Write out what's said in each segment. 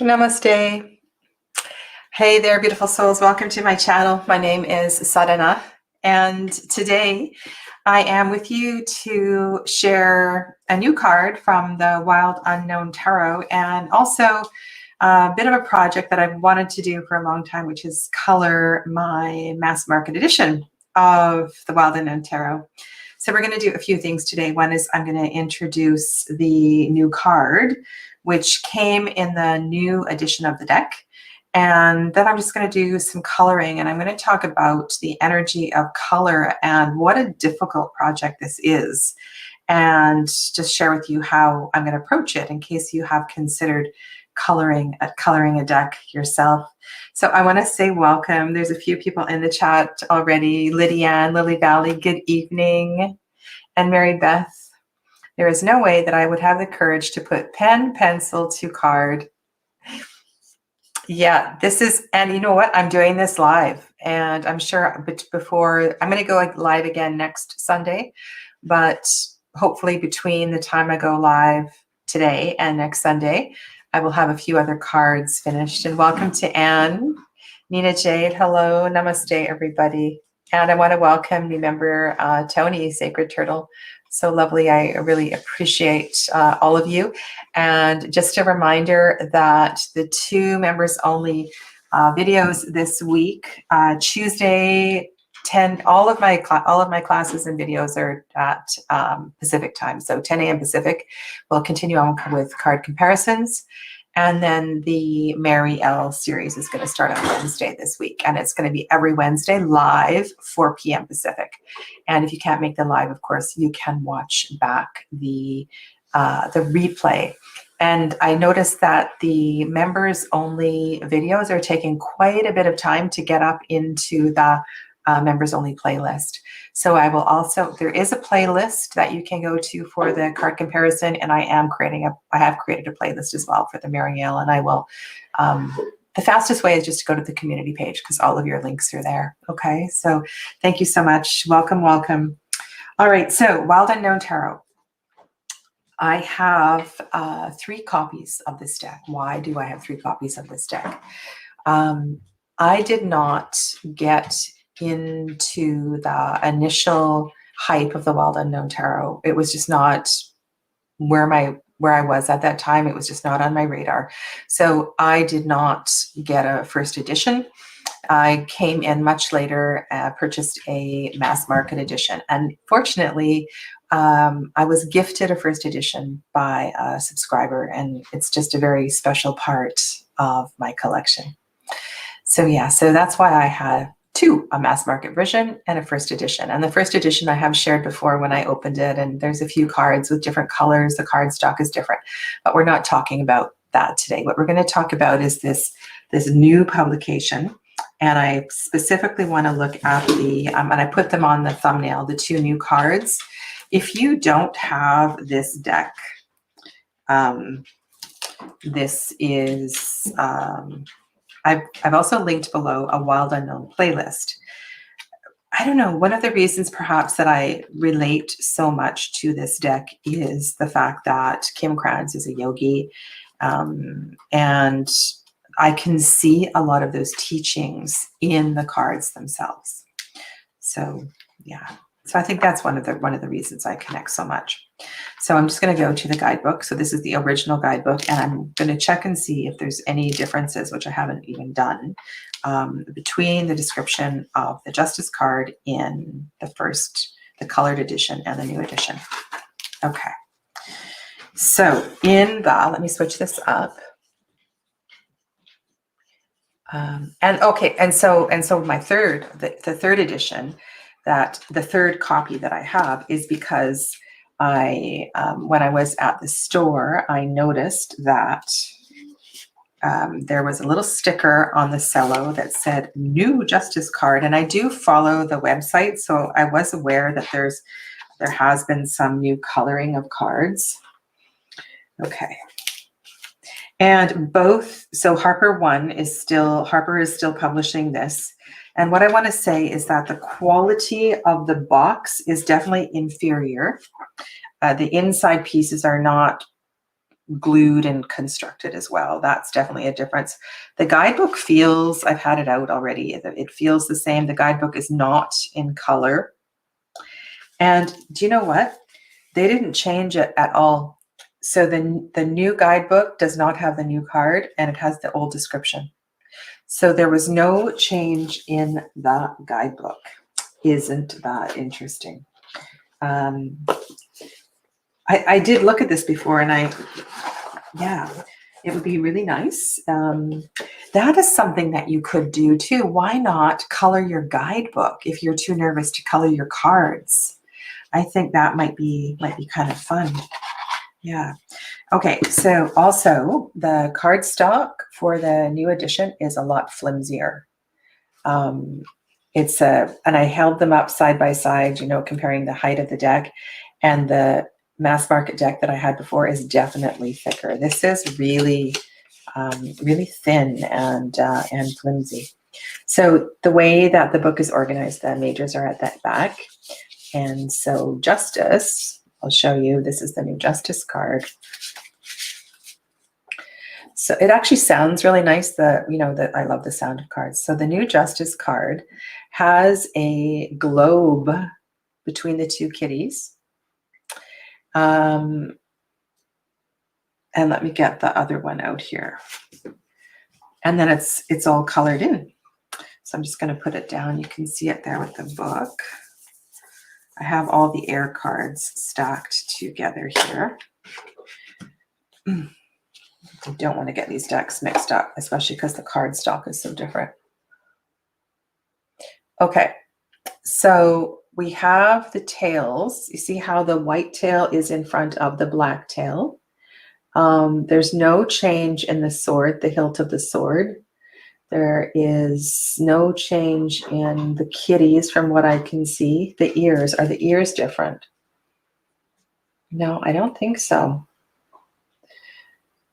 Namaste. Hey there, beautiful souls. Welcome to my channel. My name is Sadhana, and today I am with you to share a new card from the Wild Unknown Tarot, and also a bit of a project that I've wanted to do for a long time, which is color my mass market edition of the Wild Unknown Tarot. So we're going to do a few things today. One is I'm going to introduce the new card, which came in the new edition of the deck. And then I'm just going to do some coloring, and I'm going to talk about the energy of color and what a difficult project this is, and just share with you how I'm going to approach it in case you have considered coloring a deck yourself. So I want to say welcome. There's a few people in the chat already. Lydianne, Lily Valley, good evening. And Mary Beth, there is no way that I would have the courage to put pen, pencil to card. Yeah, this is, and you know what? I'm doing this live, and I'm sure before, I'm going to go live again next Sunday, but hopefully between the time I go live today and next Sunday, I will have a few other cards finished. And welcome to Anne, Nina Jade. Hello, namaste, everybody. And I want to welcome new member Tony, Sacred Turtle. So lovely. I really appreciate all of you. And just a reminder that the 2 members only videos this week, Tuesday, 10. All of my classes and videos are at Pacific time, so 10 a.m. Pacific. We'll continue on with card comparisons. And then the Mary L series is going to start on Wednesday this week. And it's going to be every Wednesday live, 4 p.m. Pacific. And if you can't make the live, of course, you can watch back the replay. And I noticed that the members only videos are taking quite a bit of time to get up into the members only playlist. So I will also, there is a playlist that you can go to for the card comparison, and I have created a playlist as well for the Marielle, and I will, the fastest way is just to go to the community page because all of your links are there. Okay, so thank you so much. Welcome, welcome. All right, so Wild Unknown Tarot. I have 3 copies of this deck. Why do I have 3 copies of this deck? I did not get into the initial hype of the Wild Unknown Tarot. It was just not where I was at that time. It was just not on my radar. So I did not get a first edition. I came in much later, purchased a mass market edition. And fortunately, I was gifted a first edition by a subscriber, and it's just a very special part of my collection. So yeah, so that's why I had 2, a mass market version and a first edition. And the first edition I have shared before when I opened it, and there's a few cards with different colors. The card stock is different, but we're not talking about that today. What we're going to talk about is this new publication. And I specifically want to look at the, and I put them on the thumbnail, the 2 new cards. If you don't have this deck, this is, I've also linked below a Wild Unknown playlist. I don't know, one of the reasons perhaps that I relate so much to this deck is the fact that Kim Krans is a yogi, and I can see a lot of those teachings in the cards themselves. So yeah, so I think that's one of the reasons I connect so much. So I'm just going to go to the guidebook. So this is the original guidebook, and I'm going to check and see if there's any differences, which I haven't even done, between the description of the Justice card in the colored edition and the new edition. Okay. So let me switch this up. And so my the third edition, that the third copy that I have is because when I was at the store, I noticed that there was a little sticker on the cello that said new Justice card. And I do follow the website, so I was aware that there has been some new coloring of cards. Okay. And Harper is still publishing this. And what I want to say is that the quality of the box is definitely inferior. The inside pieces are not glued and constructed as well. That's definitely a difference. The guidebook feels, I've had it out already, it feels the same. The guidebook is not in color. And do you know what? They didn't change it at all. So the new guidebook does not have the new card, and it has the old description. So there was no change in the guidebook. Isn't that interesting? I did look at this before, and yeah, it would be really nice. That is something that you could do too. Why not color your guidebook if you're too nervous to color your cards? I think that might be kind of fun. Yeah. Okay, so also the cardstock for the new edition is a lot flimsier. And I held them up side by side, comparing the height of the deck, and the mass market deck that I had before is definitely thicker. This is really, really thin and flimsy. So the way that the book is organized, the majors are at that back. And so Justice, I'll show you, this is the new Justice card. So it actually sounds really nice that I love the sound of cards. So the new Justice card has a globe between the two kitties. And let me get the other one out here. And then it's all colored in. So I'm just going to put it down. You can see it there with the book. I have all the air cards stacked together here. I don't want to get these decks mixed up, especially because the card stock is so different. Okay, so we have the tails. You see how the white tail is in front of the black tail. There's no change in the sword, the hilt of the sword. There is no change in the kitties from what I can see. The ears, are the ears different? No, I don't think so.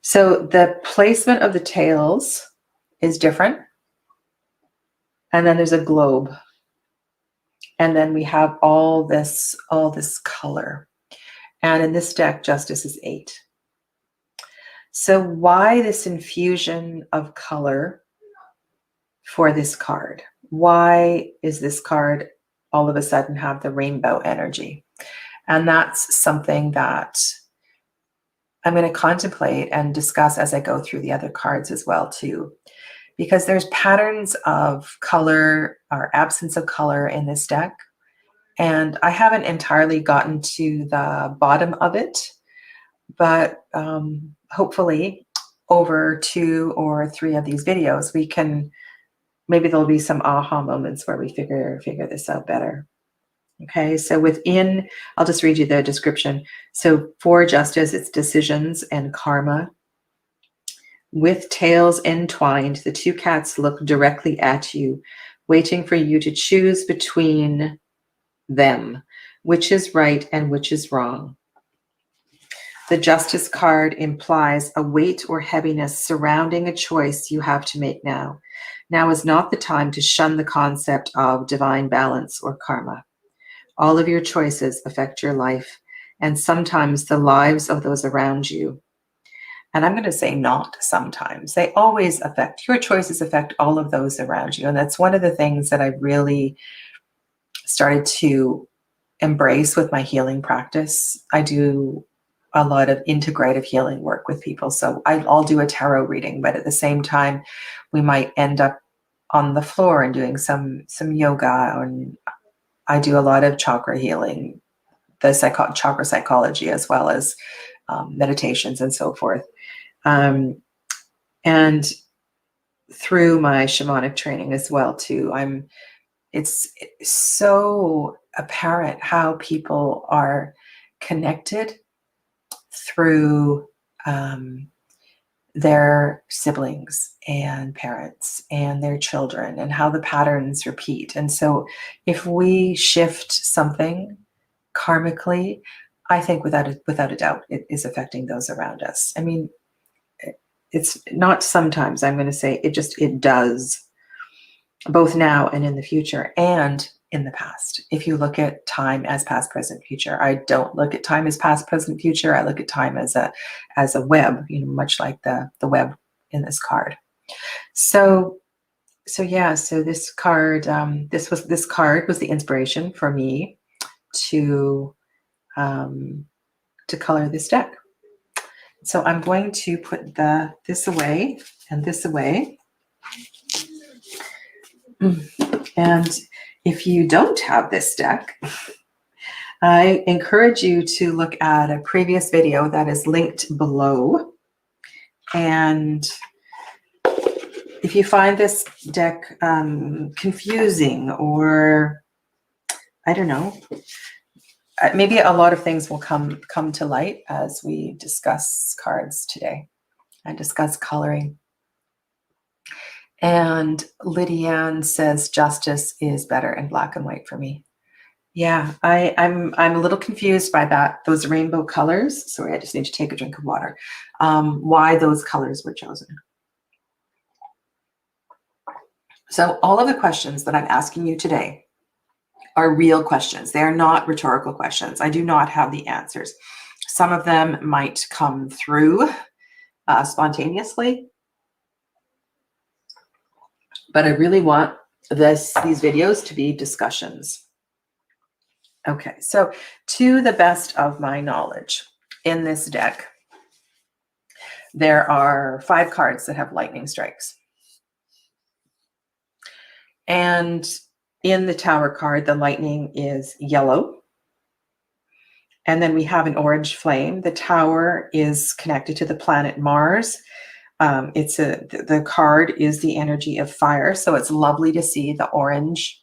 So the placement of the tails is different. And then there's a globe. And then we have all this color. And in this deck, Justice is 8. So why this infusion of color for this card? Why is this card all of a sudden have the rainbow energy? And that's something that I'm going to contemplate and discuss as I go through the other cards as well too, because there's patterns of color or absence of color in this deck, and I haven't entirely gotten to the bottom of it, but hopefully over 2 or 3 of these videos maybe there'll be some aha moments where we figure this out better. Okay, so I'll just read you the description. So for Justice, it's decisions and karma. With tails entwined, the 2 cats look directly at you, waiting for you to choose between them, which is right and which is wrong. The Justice card implies a weight or heaviness surrounding a choice you have to make now. Now is not the time to shun the concept of divine balance or karma. All of your choices affect your life, and sometimes the lives of those around you. And I'm going to say not sometimes. They always affect, your choices affect all of those around you. And that's one of the things that I really started to embrace with my healing practice. I do a lot of integrative healing work with people. So I'll do a tarot reading, but at the same time, we might end up on the floor and doing some yoga, and I do a lot of chakra healing, the chakra psychology, as well as meditations and so forth. And through my shamanic training as well too, it's so apparent how people are connected through their siblings and parents and their children, and how the patterns repeat. And so if we shift something karmically, I think without a doubt, it is affecting those around us. I mean, it's not sometimes, I'm going to say it does, both now and in the future. And in the past. If you look at time as past, present, future, I don't look at time as past, present, future. I look at time as a web, much like the web in this card. So yeah, so this card, this card was the inspiration for me to color this deck. So I'm going to put this away and this away. And if you don't have this deck, I encourage you to look at a previous video that is linked below. And if you find this deck confusing, or I don't know, maybe a lot of things will come to light as we discuss cards today and discuss coloring. And Lydianne says justice is better in black and white for me. Yeah, I'm a little confused by that. Those rainbow colors. Sorry, I just need to take a drink of water. Why those colors were chosen. So all of the questions that I'm asking you today are real questions. They are not rhetorical questions. I do not have the answers. Some of them might come through spontaneously, but I really want these videos to be discussions. Okay, so to the best of my knowledge, in this deck, there are 5 cards that have lightning strikes. And in the Tower card, the lightning is yellow. And then we have an orange flame. The Tower is connected to the planet Mars. The card is the energy of fire. So it's lovely to see the orange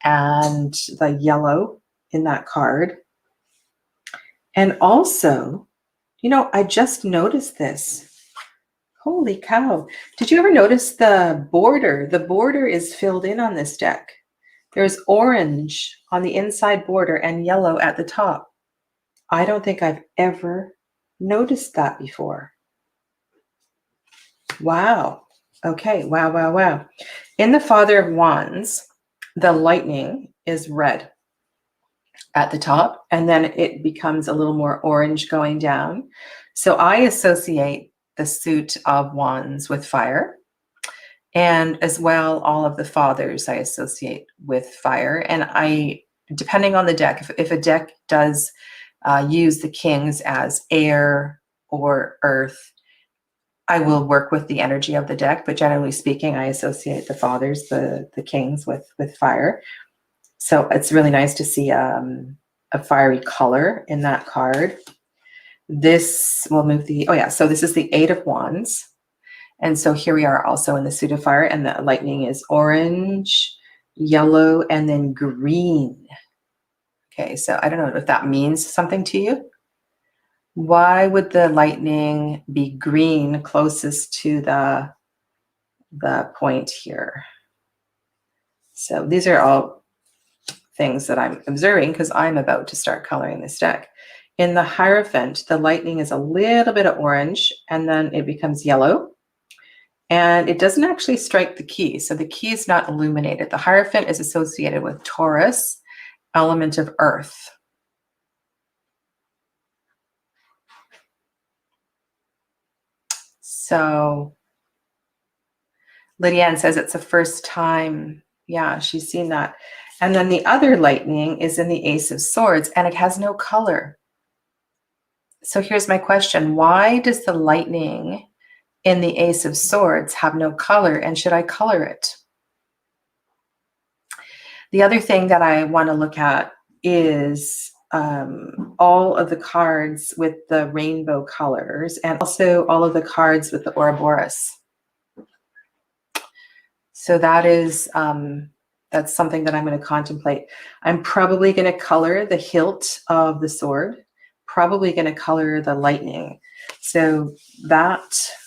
and the yellow in that card. And also, I just noticed this. Holy cow. Did you ever notice the border? The border is filled in on this deck. There's orange on the inside border and yellow at the top. I don't think I've ever noticed that before. Wow. Okay. Wow, wow, wow. In the Father of Wands, the lightning is red at the top, and then it becomes a little more orange going down. So I associate the suit of wands with fire, and as well, all of the fathers I associate with fire. And depending on the deck, if a deck does use the kings as air or earth, I will work with the energy of the deck, but generally speaking, I associate the fathers, the kings, with fire. So it's really nice to see a fiery color in that card. This will move so this is the 8 of Wands. And so here we are also in the suit of fire, and the lightning is orange, yellow, and then green. Okay, so I don't know if that means something to you. Why would the lightning be green closest to the point here? So these are all things that I'm observing because I'm about to start coloring this deck. In the Hierophant, the lightning is a little bit of orange, and then it becomes yellow. And it doesn't actually strike the key. So the key is not illuminated. The Hierophant is associated with Taurus, element of earth. So Lydianne says it's the first time. Yeah, she's seen that. And then the other lightning is in the Ace of Swords, and it has no color. So here's my question. Why does the lightning in the Ace of Swords have no color, and should I color it? The other thing that I want to look at is all of the cards with the rainbow colors, and also all of the cards with the Ouroboros. So that is that's something that I'm going to contemplate. I'm probably going to color the hilt of the sword, probably going to color the lightning. So that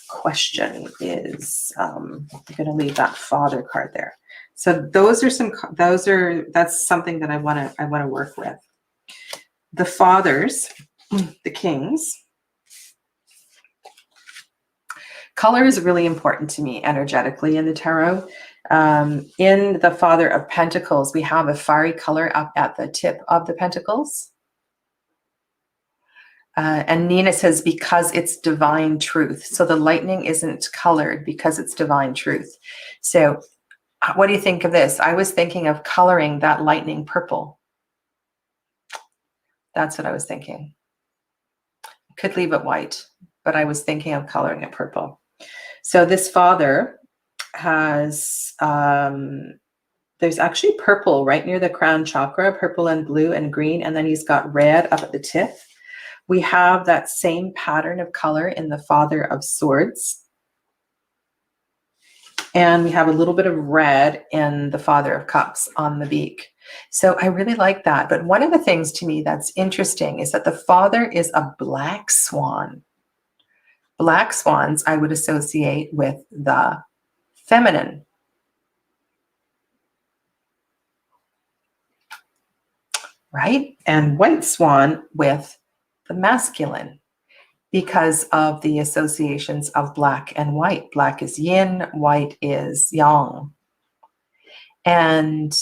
question is, I'm going to leave that Father card there. So that's something that I want to work with. The fathers, the kings. Color is really important to me energetically in the tarot. In the Father of Pentacles, we have a fiery color up at the tip of the pentacles. And Nina says, because it's divine truth. So the lightning isn't colored because it's divine truth. So what do you think of this? I was thinking of coloring that lightning purple. That's what I was thinking. Could leave it white, but I was thinking of coloring it purple. So this father has, there's actually purple right near the crown chakra, purple and blue and green, and then he's got red up at the tip. We have that same pattern of color in the Father of Swords. And we have a little bit of red in the Father of Cups on the beak. So I really like that. But one of the things to me that's interesting is that the Father is a black swan. Black swans I would associate with the feminine. Right? And white swan with the masculine, because of the associations of black and white. Black is yin, white is yang. And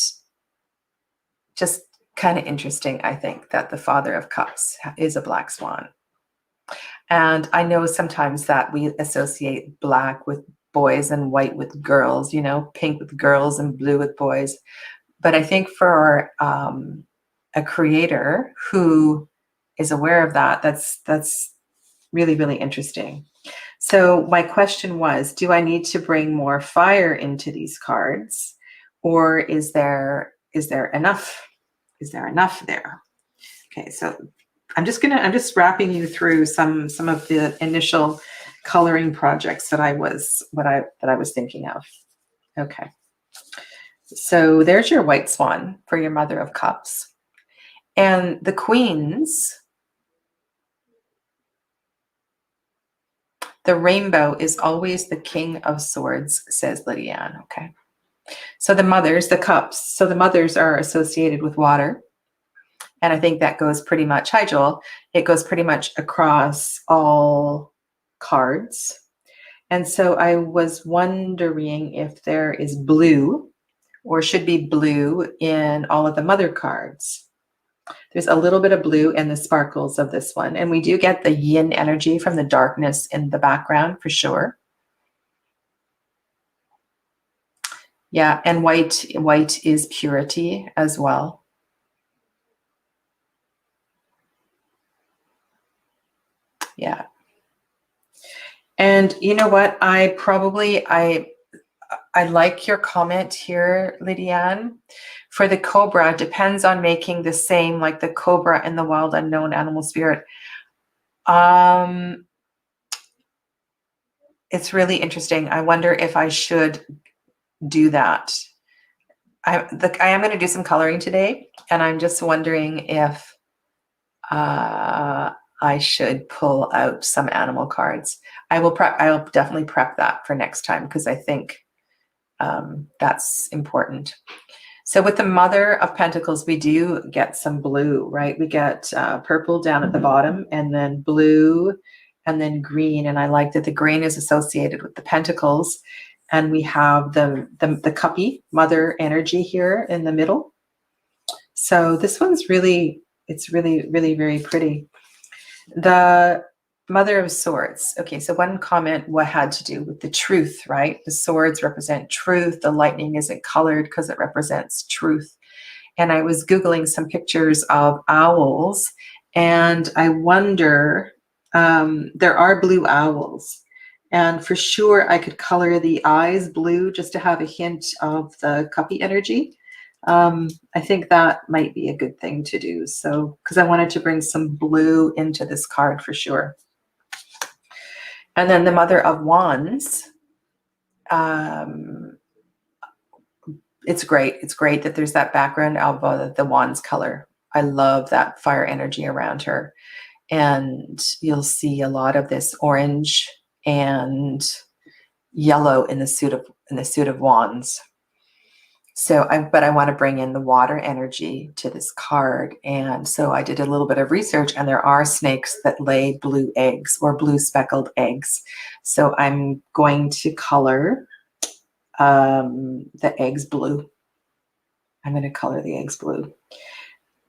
just kind of interesting, I think, that the Father of Cups is a black swan. And I know sometimes that we associate black with boys and white with girls, you know, pink with girls and blue with boys. But I think for a creator who is aware of that, that's really, really interesting. So my question was, do I need to bring more fire into these cards, or is there enough? Is there enough there? Okay, so I'm just wrapping you through some of the initial coloring projects that I was thinking of. Okay. So there's your white swan for your Mother of Cups. And the queens, the rainbow is always the King of Swords, says Lydiane. Okay. So the mothers, the cups, so the mothers are associated with water. And I think that goes pretty much, hi Joel, it goes pretty much across all cards. And so I was wondering if there is blue or should be blue in all of the mother cards. There's a little bit of blue in the sparkles of this one. And we do get the yin energy from the darkness in the background for sure. Yeah, and white is purity as well. Yeah. And you know what? I like your comment here, Lydiane. For the cobra, depends on making the same like the cobra in the wild unknown animal spirit. It's really interesting. I wonder if I should do that. I am going to do some coloring today, and I'm just wondering if I should pull out some animal cards. I'll definitely prep that for next time, because I think that's important. So with the Mother of Pentacles, we do get some blue, right? We get purple down at the bottom, and then blue, and then green. And I like that the green is associated with the Pentacles. And we have the cuppy mother energy here in the middle. So this one's really, it's really, really very pretty. The Mother of Swords. Okay, so one comment what had to do with the truth, right? The swords represent truth. The lightning isn't colored because it represents truth. And I was Googling some pictures of owls, and I wonder, there are blue owls. And for sure, I could color the eyes blue just to have a hint of the cuppy energy. I think that might be a good thing to do. So, because I wanted to bring some blue into this card for sure. And then the Mother of Wands. It's great. It's great that there's that background of the wands color. I love that fire energy around her. And you'll see a lot of this orange and yellow in the suit of wands. So but I want to bring in the water energy to this card. And so I did a little bit of research, and there are snakes that lay blue eggs or blue speckled eggs. So I'm going to color the eggs blue. I'm going to color the eggs blue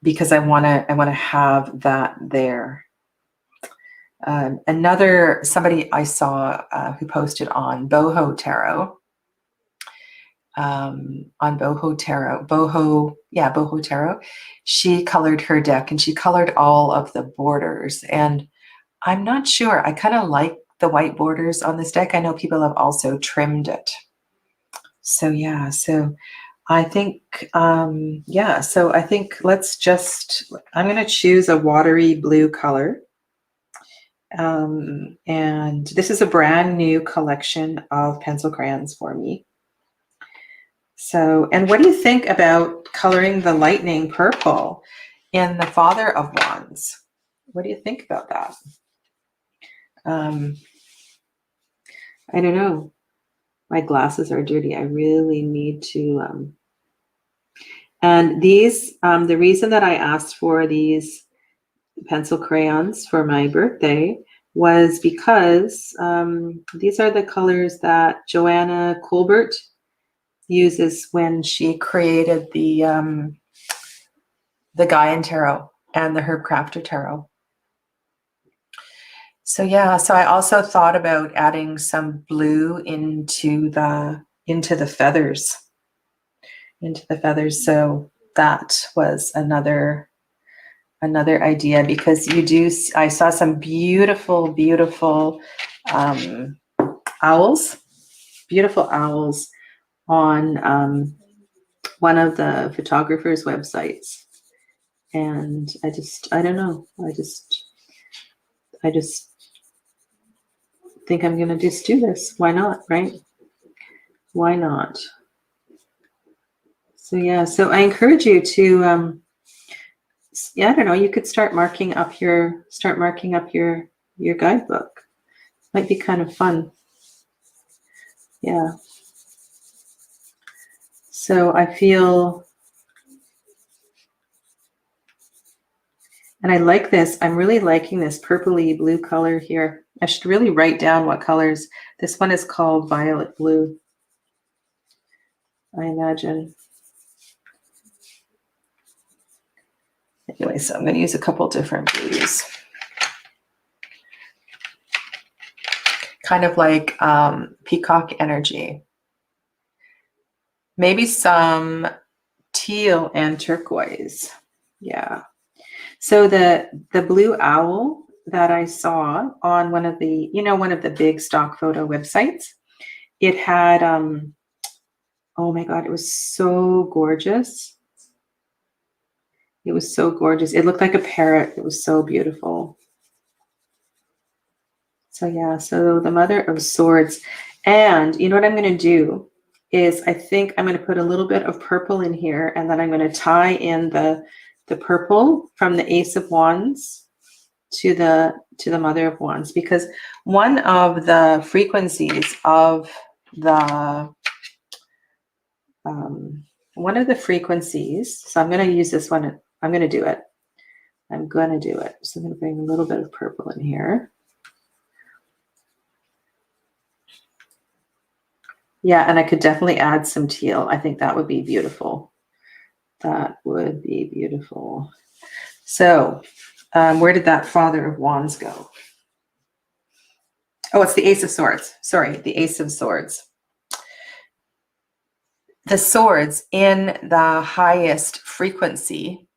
because I want to have that there. Somebody I saw who posted on Boho Tarot, Boho Tarot, she colored her deck and she colored all of the borders. And I'm not sure, I kind of like the white borders on this deck. I know people have also trimmed it. So yeah, so I think, so I think I'm going to choose a watery blue color. And this is a brand new collection of pencil crayons for me. So, and what do you think about coloring the lightning purple in the Father of Wands? What do you think about that? I don't know. My glasses are dirty. I really need to, and these, the reason that I asked for these pencil crayons for my birthday was because these are the colors that Joanna Colbert uses when she created the Gaian Tarot and the Herb Crafter Tarot. So yeah, so I also thought about adding some blue into the feathers. So that was another idea, because I saw some beautiful owls on one of the photographers' websites. And I don't know. I just think I'm going to just do this. Why not, right? Why not? So yeah, so I encourage you to, I don't know, you could start marking up your guidebook. Might be kind of fun. Yeah. So I feel, and I like this. I'm really liking this purpley blue color here. I should really write down what colors. This one is called violet blue, I imagine. Anyway, so I'm going to use a couple different blues. Kind of like peacock energy. Maybe some teal and turquoise. Yeah. So the blue owl that I saw on one of the big stock photo websites, it had, oh my God, it was so gorgeous. It was so gorgeous. It looked like a parrot. It was so beautiful. So yeah, so the Mother of Swords. And you know what I'm going to do is I think I'm going to put a little bit of purple in here, and then I'm going to tie in the purple from the Ace of Wands to the Mother of Wands, because one of the frequencies of the so I'm going to use this one. I'm going to do it. So I'm going to bring a little bit of purple in here. Yeah, and I could definitely add some teal. I think that would be beautiful. That would be beautiful. So where did that Father of Wands go? Oh, it's the Ace of Swords. Sorry, the Ace of Swords. The swords in the highest frequency.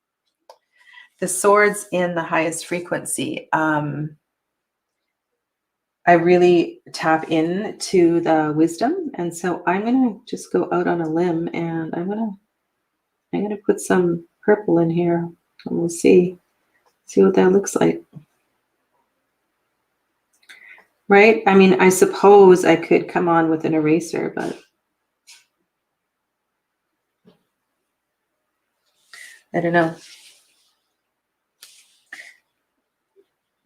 I really tap into the wisdom. And so I'm going to just go out on a limb, and I'm going to put some purple in here, and we'll see what that looks like. Right? I mean, I suppose I could come on with an eraser, but I don't know.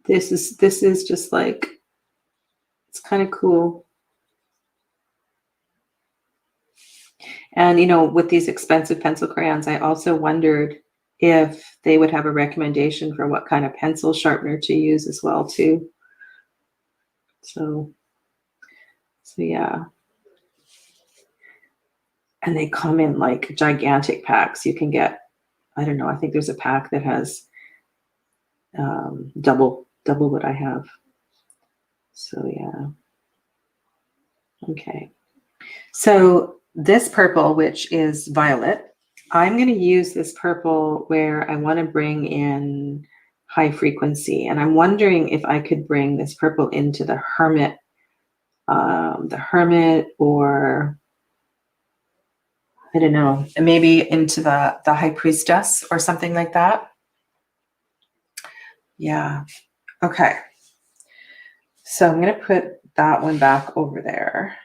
This is just like, it's kind of cool. And, with these expensive pencil crayons, I also wondered if they would have a recommendation for what kind of pencil sharpener to use as well, too. So yeah. And they come in like gigantic packs. You can get, I don't know, I think there's a pack that has double what I have. So yeah. Okay. So this purple, which is violet, I'm going to use this purple where I want to bring in high frequency. And I'm wondering if I could bring this purple into the hermit, or I don't know, maybe into the high priestess or something like that. Yeah. Okay. So I'm going to put that one back over there.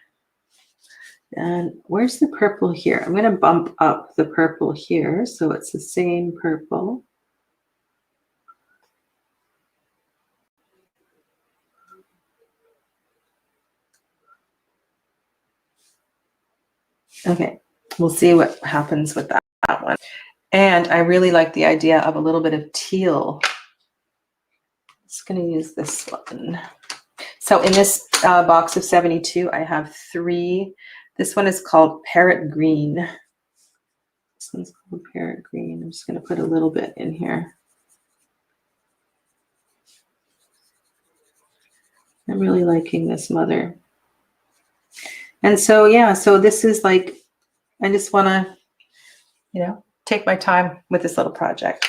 And where's the purple here? I'm going to bump up the purple here so it's the same purple. Okay, we'll see what happens with that one. And I really like the idea of a little bit of teal. I'm just going to use this one. So in this box of 72, I have 3. This one is called Parrot Green. This one's called Parrot Green. I'm just going to put a little bit in here. I'm really liking this mother. And so, yeah, so this is like, I just want to, take my time with this little project.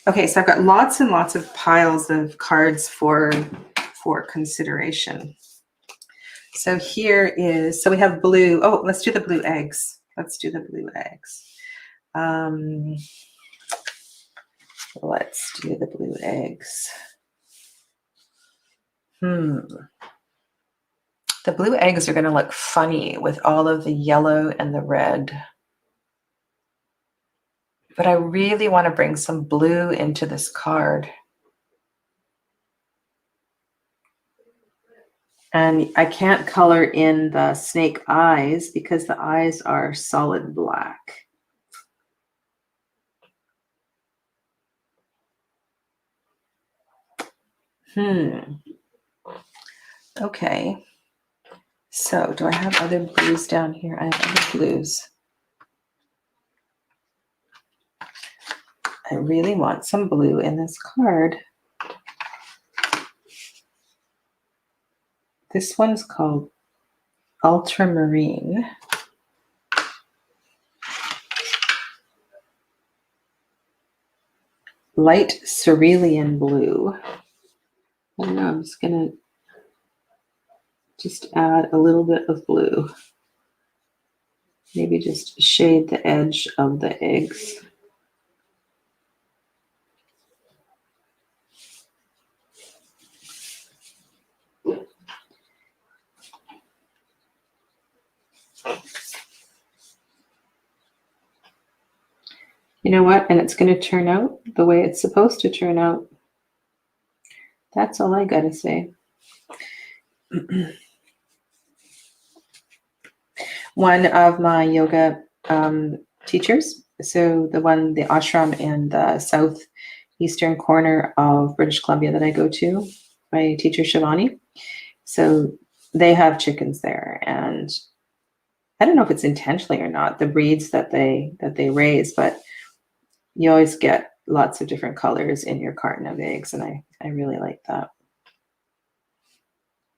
Okay, so I've got lots and lots of piles of cards for consideration. So here is, so we have blue. Oh, let's do the blue eggs. Let's do the blue eggs. Let's do the blue eggs. The blue eggs are going to look funny with all of the yellow and the red. But I really want to bring some blue into this card. And I can't color in the snake eyes because the eyes are solid black. Okay. So do I have other blues down here? I have other blues. I really want some blue in this card. This one's called Ultramarine. Light Cerulean Blue. I don't know, I'm just going to add a little bit of blue. Maybe just shade the edge of the eggs. You know what? And it's going to turn out the way it's supposed to turn out. That's all I got to say. One of my yoga teachers, so the ashram in the southeastern corner of British Columbia that I go to, my teacher Shivani. So they have chickens there, and I don't know if it's intentionally or not, the breeds that they raise, but you always get lots of different colors in your carton of eggs, and I really like that.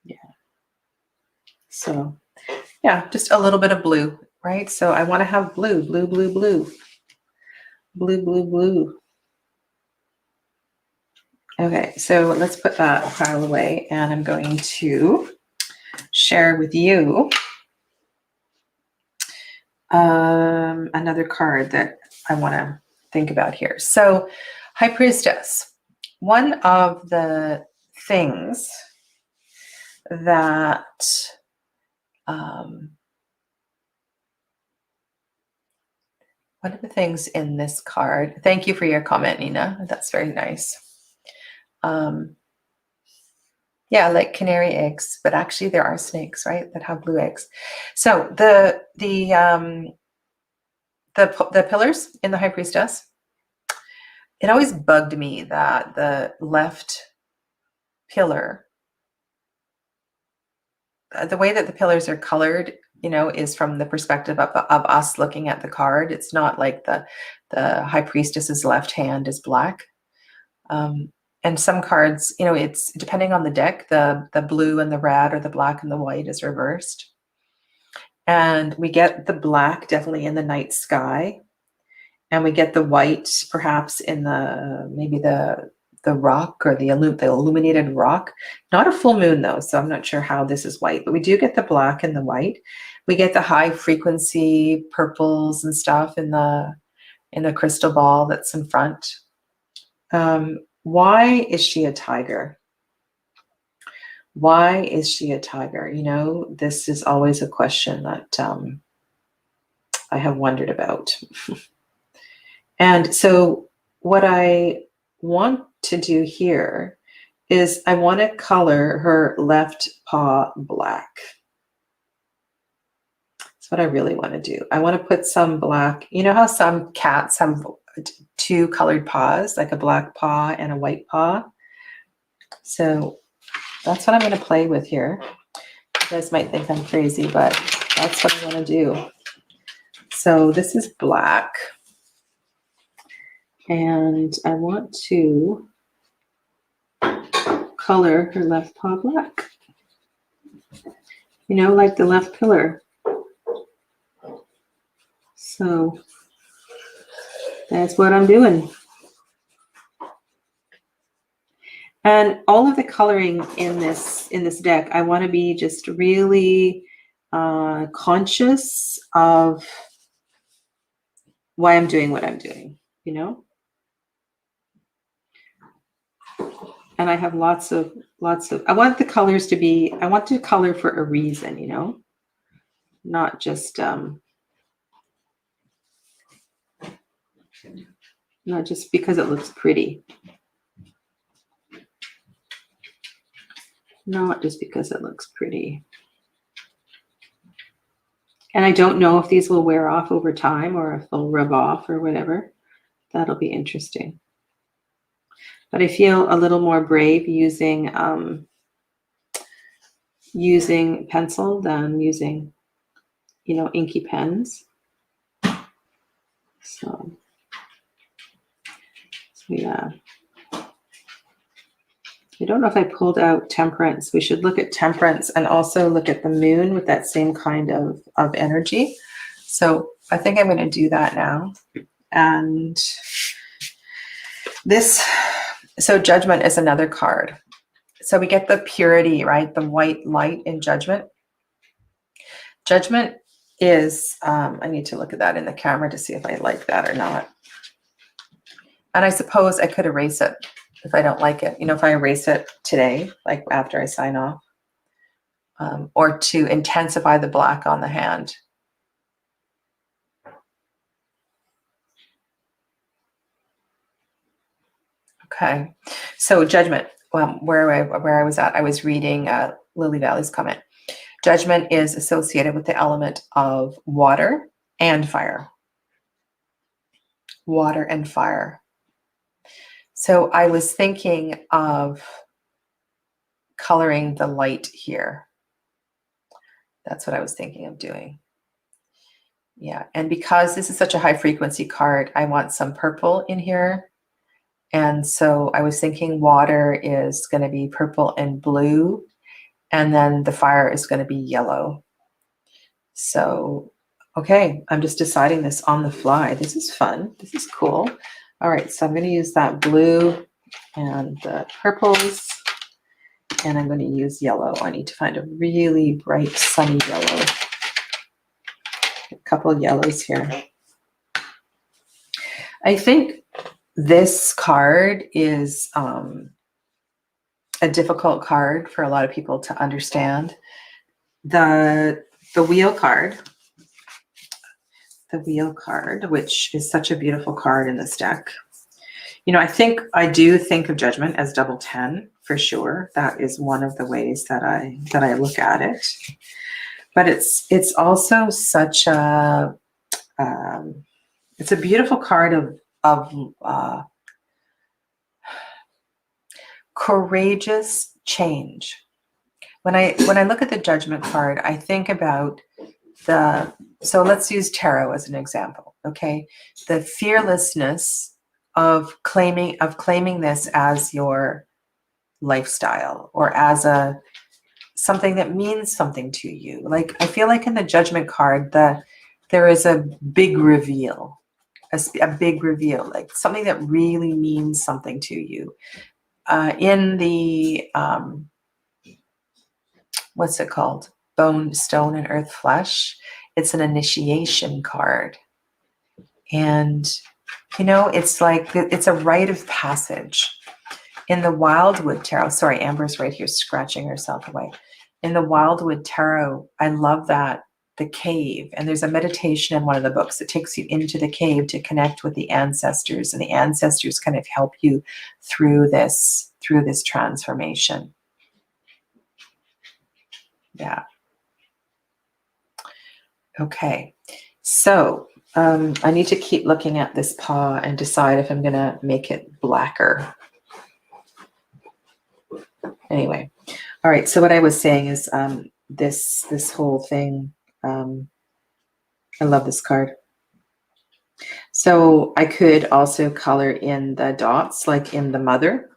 Yeah. So yeah, just a little bit of blue, right? So I want to have blue, blue, blue, blue, blue, blue, blue. Okay, so let's put that pile away, and I'm going to share with you another card that I want to think about here. So, High Priestess. One of the things that one of the things in this card, thank you for your comment, Nina. That's very nice. Yeah, like canary eggs, but actually there are snakes, right, that have blue eggs. So the pillars in the High Priestess, it always bugged me that the left pillar, the way that the pillars are colored you know, is from the perspective of us looking at the card. It's not like the high priestess's left hand is black. And some cards, you know, it's depending on the deck, the blue and the red or the black and the white is reversed. And we get the black definitely in the night sky. And we get the white perhaps in the, maybe the rock or the illuminated rock. Not a full moon though, so I'm not sure how this is white, but we do get the black and the white. We get the high frequency purples and stuff in the crystal ball that's in front. Why is she a tiger? Why is she a tiger? You know, this is always a question that I have wondered about. And so what I want to do here is I want to color her left paw black. That's what I really want to do. I want to put some black. You know how some cats have two colored paws, like a black paw and a white paw? So that's what I'm going to play with here. You guys might think I'm crazy, but that's what I want to do. So this is black. And I want to color her left paw black. You know, like the left pillar. So that's what I'm doing. And all of the coloring in this deck, I want to be just really conscious of why I'm doing what I'm doing, you know? And I have lots of, I want the colors to be, I want to color for a reason, you know? Not just because it looks pretty. Not just because it looks pretty. And I don't know if these will wear off over time or if they'll rub off or whatever. That'll be interesting. But I feel a little more brave using pencil than using, you know, inky pens. So yeah. I don't know if I pulled out temperance. We should look at temperance and also look at the moon with that same kind of energy. So I think I'm going to do that now. And this, so judgment is another card. So we get the purity, right? The white light in judgment. Judgment is, I need to look at that in the camera to see if I like that or not. And I suppose I could erase it if I don't like it. You know, if I erase it today, like after I sign off, or to intensify the black on the hand. Okay, so judgment. Where I was at, I was reading Lily Valley's comment. Judgment is associated with the element of water and fire. Water and fire. So I was thinking of coloring the light here. That's what I was thinking of doing. Yeah, and because this is such a high frequency card, I want some purple in here. And so I was thinking water is going to be purple and blue, and then the fire is going to be yellow. So, okay, I'm just deciding this on the fly. This is fun. This is cool. All right, so I'm going to use that blue and the purples, and I'm going to use yellow. I need to find a really bright sunny yellow. A couple of yellows here. I think this card is a difficult card for a lot of people to understand. The wheel card, which is such a beautiful card in this deck. You know, I do think of judgment as double 10 for sure. That is one of the ways that I look at it. But it's also such a it's a beautiful card of courageous change. When I look at the judgment card, I think about so let's use tarot as an example, okay? The fearlessness of claiming this as your lifestyle or as a something that means something to you. Like I feel like in the Judgment card, there is a big reveal, a big reveal, like something that really means something to you. In the what's it called? Bone, Stone, and Earth Flesh. It's an initiation card. And, you know, it's like, it's a rite of passage. In the Wildwood Tarot, sorry, Amber's right here scratching herself away. In the Wildwood Tarot, I love that, the cave. And there's a meditation in one of the books that takes you into the cave to connect with the ancestors. And the ancestors kind of help you through this transformation. Yeah. Okay. So I need to keep looking at this paw and decide if I'm going to make it blacker. Anyway. All right. So what I was saying is this whole thing, I love this card. So I could also color in the dots, like in the Mother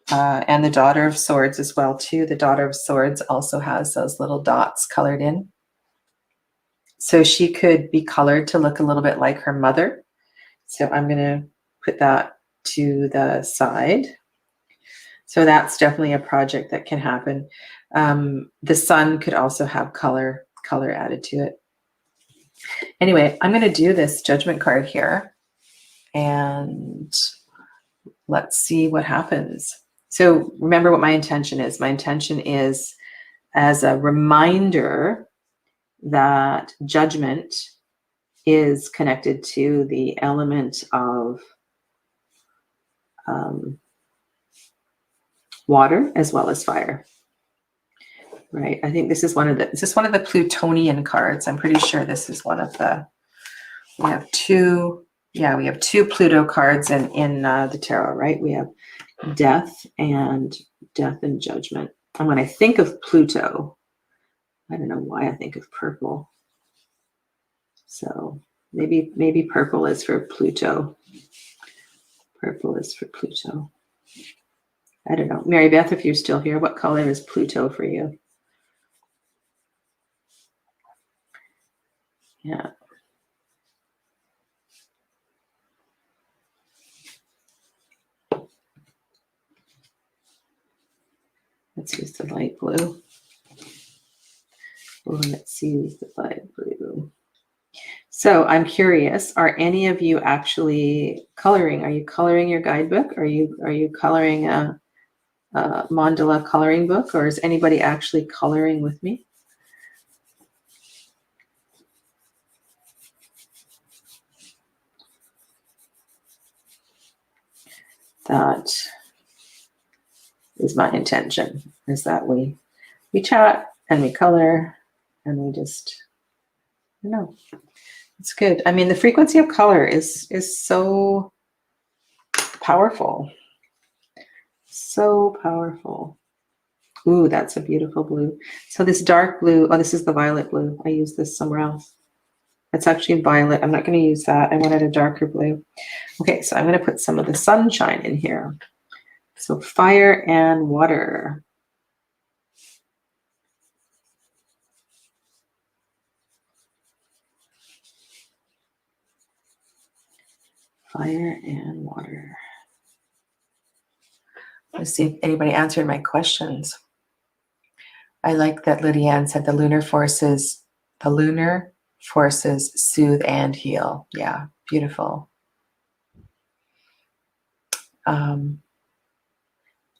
and the Daughter of Swords as well, too. The Daughter of Swords also has those little dots colored in. So she could be colored to look a little bit like her mother. So I'm going to put that to the side. So that's definitely a project that can happen. The sun could also have color added to it. Anyway, I'm going to do this Judgment card here and let's see what happens. So remember what my intention is. My intention is as a reminder that judgment is connected to the element of water as well as fire. Right. I think this is one of the Plutonian cards. I'm pretty sure this is one of the, we have two Pluto cards in the tarot, right? We have death and judgment. And when I think of Pluto, I don't know why I think of purple. So maybe purple is for Pluto. Purple is for Pluto. I don't know. Mary Beth, if you're still here, what color is Pluto for you? Yeah. Let's use the light blue. Oh, let's use the light blue. So I'm curious, are any of you actually coloring? Are you coloring your guidebook? Are you coloring a mandala coloring book, or is anybody actually coloring with me? That is my intention, is that we chat and we color and we just, you know, it's good. I mean, the frequency of color is so powerful. So powerful. Ooh, that's a beautiful blue. So this dark blue, oh, this is the violet blue. I use this somewhere else. It's actually violet. I'm not going to use that. I wanted a darker blue. Okay, so I'm going to put some of the sunshine in here. So fire and water. Fire and water. Let's see if anybody answered my questions. I like that Lydia-Ann said the lunar forces soothe and heal. Yeah, beautiful.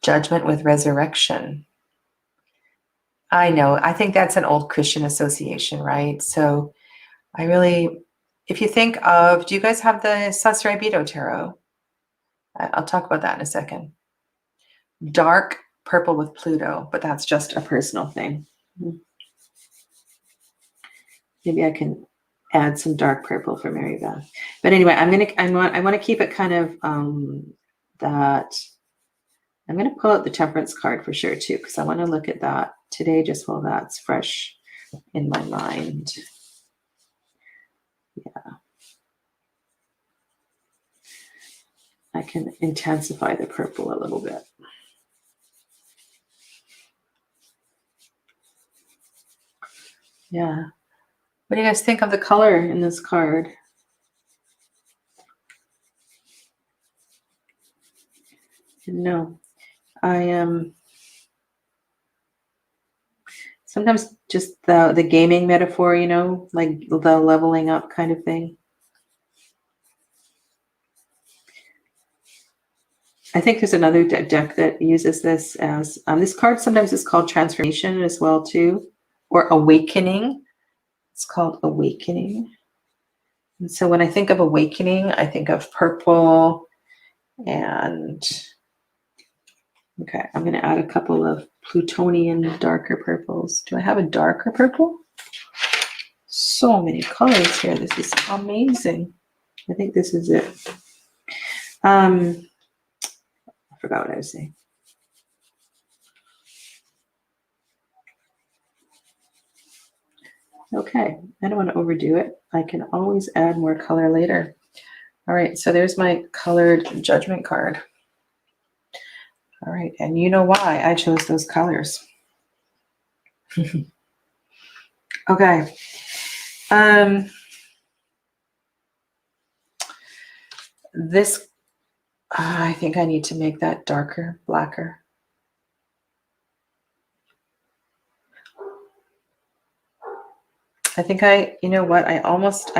Judgment with resurrection. I know. I think that's an old Christian association, right? So I really, if you think of, do you guys have the Sasrabido Tarot? I'll talk about that in a second. Dark purple with Pluto, but that's just a personal thing. Maybe I can add some dark purple for Mary Beth. But anyway, I want to keep it kind of that. I'm going to pull out the Temperance card for sure too, because I want to look at that today just while that's fresh in my mind. Yeah. I can intensify the purple a little bit. Yeah. What do you guys think of the color in this card? No, I am sometimes just the gaming metaphor, you know, like the leveling up kind of thing. I think there's another deck that uses this as this card sometimes is called transformation as well too, or awakening. It's called awakening. And so when I think of awakening, I think of purple and okay, I'm going to add a couple of Plutonian darker purples. Do I have a darker purple? So many colors here. This is amazing. I think this is it. I forgot what I was saying. Okay, I don't want to overdo it. I can always add more color later. All right, so there's my colored judgment card. All right, and you know why I chose those colors. Okay. This, I think I need to make that darker, blacker. I think you know what, I'm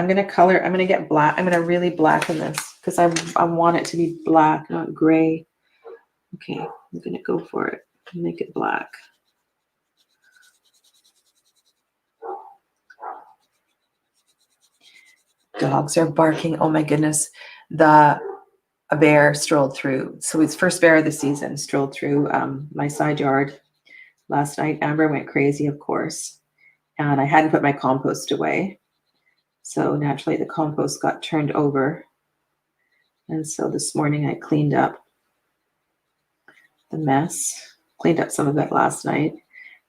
going to get black. I'm going to really blacken this because I want it to be black, not gray. Okay, I'm going to go for it and make it black. Dogs are barking. Oh my goodness. A bear strolled through. So it's first bear of the season, strolled through my side yard last night. Amber went crazy, of course. And I hadn't put my compost away. So naturally the compost got turned over. And so this morning I cleaned up the mess, cleaned up some of it last night.